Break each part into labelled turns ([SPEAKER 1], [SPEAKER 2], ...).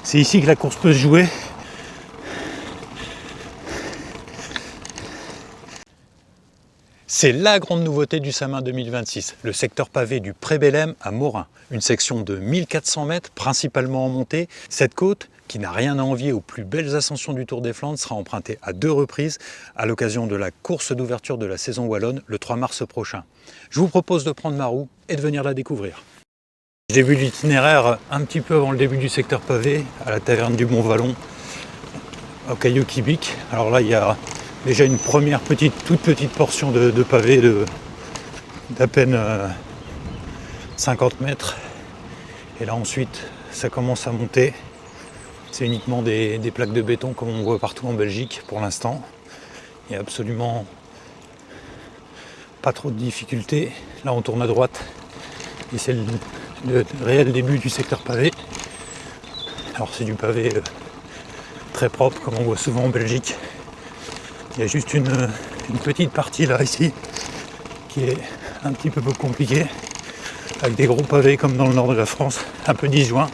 [SPEAKER 1] C'est ici que la course peut se jouer. C'est la grande nouveauté du Samin 2026, le secteur pavé du Pré-Bellem à Morin. Une section de 1400 mètres, principalement en montée. Cette côte, qui n'a rien à envier aux plus belles ascensions du Tour des Flandres, sera empruntée à 2 reprises à l'occasion de la course d'ouverture de la saison wallonne le 3 mars prochain. Je vous propose de prendre ma roue et de venir la découvrir. Je débute l'itinéraire un petit peu avant le début du secteur pavé, à la taverne du Mont-Vallon, au Caillou Kibic. Alors là, il y a déjà une première toute petite portion de pavé d'à peine 50 mètres. Et là ensuite, ça commence à monter. C'est uniquement des plaques de béton comme on voit partout en Belgique pour l'instant. Il n'y a absolument pas trop de difficultés. Là on tourne à droite et c'est le réel début du secteur pavé. Alors c'est du pavé très propre comme on voit souvent en Belgique. Il y a juste une petite partie là ici qui est un petit peu plus compliquée avec des gros pavés comme dans le nord de la France, un peu disjoints,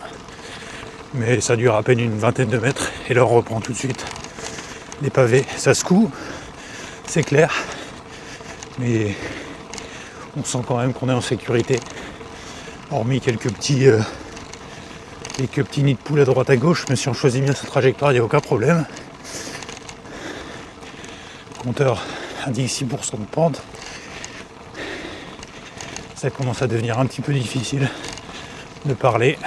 [SPEAKER 1] mais ça dure à peine une vingtaine de mètres et là on reprend tout de suite les pavés. Ça secoue, c'est clair, mais on sent quand même qu'on est en sécurité, hormis quelques petits nids de poules à droite à gauche, mais si on choisit bien sa trajectoire, il n'y a aucun problème. Le compteur indique 6% de pente. Ça commence à devenir un petit peu difficile de parler.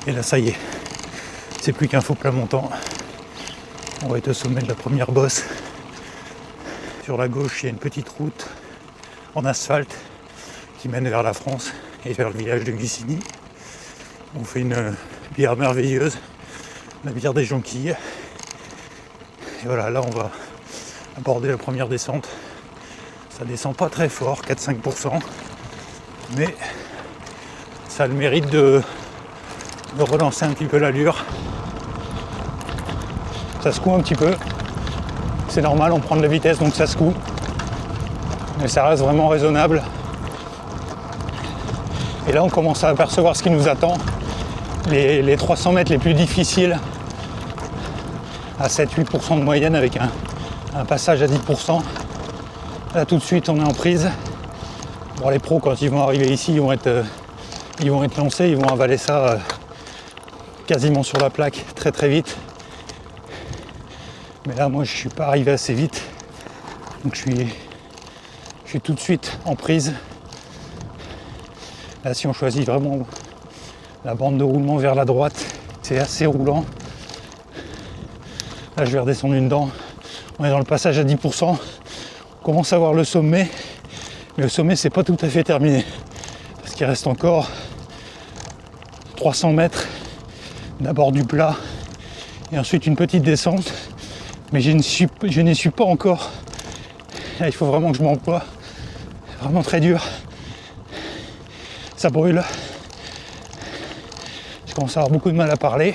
[SPEAKER 1] Et là ça y est, c'est plus qu'un faux plat montant. On va être au sommet de la première bosse. Sur la gauche, il y a une petite route en asphalte qui mène vers la France et vers le village de Gussigny. On fait une bière merveilleuse, la bière des jonquilles. Et voilà, là on va aborder la première descente. Ça descend pas très fort, 4-5%, mais ça a le mérite de relancer un petit peu l'allure. Ça secoue un petit peu. C'est normal, on prend de la vitesse donc ça secoue. Mais ça reste vraiment raisonnable. Et là on commence à apercevoir ce qui nous attend. Les 300 mètres les plus difficiles à 7-8% de moyenne avec un passage à 10%. Là tout de suite on est en prise. Bon, les pros quand ils vont arriver ici ils vont être lancés, ils vont avaler ça quasiment sur la plaque très très vite. Mais là moi je suis pas arrivé assez vite. Donc je suis tout de suite en prise. Là si on choisit vraiment la bande de roulement vers la droite, c'est assez roulant. Là je vais redescendre une dent. On est dans le passage à 10%. On commence à voir le sommet. Mais le sommet c'est pas tout à fait terminé. Parce qu'il reste encore 300 mètres d'abord du plat. Et ensuite une petite descente. Mais je n'y suis pas encore. Là, il faut vraiment que je m'emploie. C'est vraiment très dur. Ça brûle. Je commence à avoir beaucoup de mal à parler.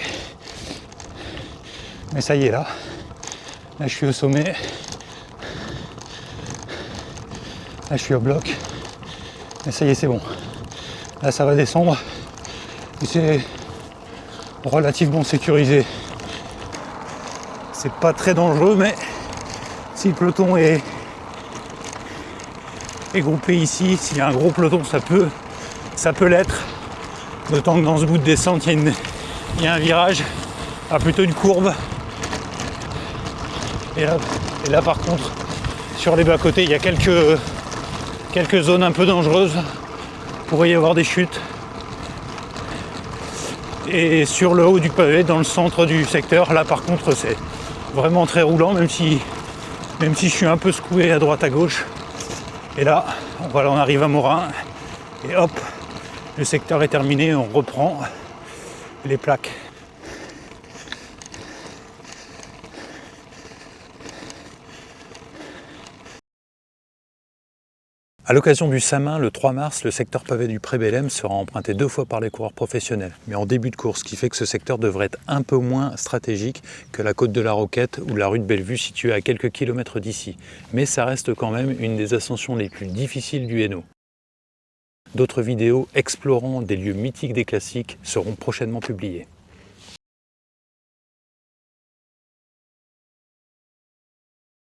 [SPEAKER 1] Mais ça y est là. Là je suis au sommet. Là je suis au bloc. Et ça y est, c'est bon. Là ça va descendre. Et c'est relativement sécurisé. C'est pas très dangereux, mais si le peloton est groupé ici, s'il y a un gros peloton, ça peut l'être. D'autant que dans ce bout de descente, il y a un virage, plutôt une courbe. Et là par contre, sur les bas-côtés, il y a quelques zones un peu dangereuses. Il pourrait y avoir des chutes. Et sur le haut du pavé, dans le centre du secteur, là par contre, c'est vraiment très roulant, même si je suis un peu secoué à droite à gauche. Et là, voilà, on arrive à Morin. Et hop, le secteur est terminé, on reprend les plaques. À l'occasion du Samin, le 3 mars, le secteur pavé du Pré-Bellem sera emprunté 2 fois par les coureurs professionnels, mais en début de course, ce qui fait que ce secteur devrait être un peu moins stratégique que la côte de la Roquette ou la rue de Bellevue située à quelques kilomètres d'ici. Mais ça reste quand même une des ascensions les plus difficiles du Hainaut. D'autres vidéos explorant des lieux mythiques des classiques seront prochainement publiées.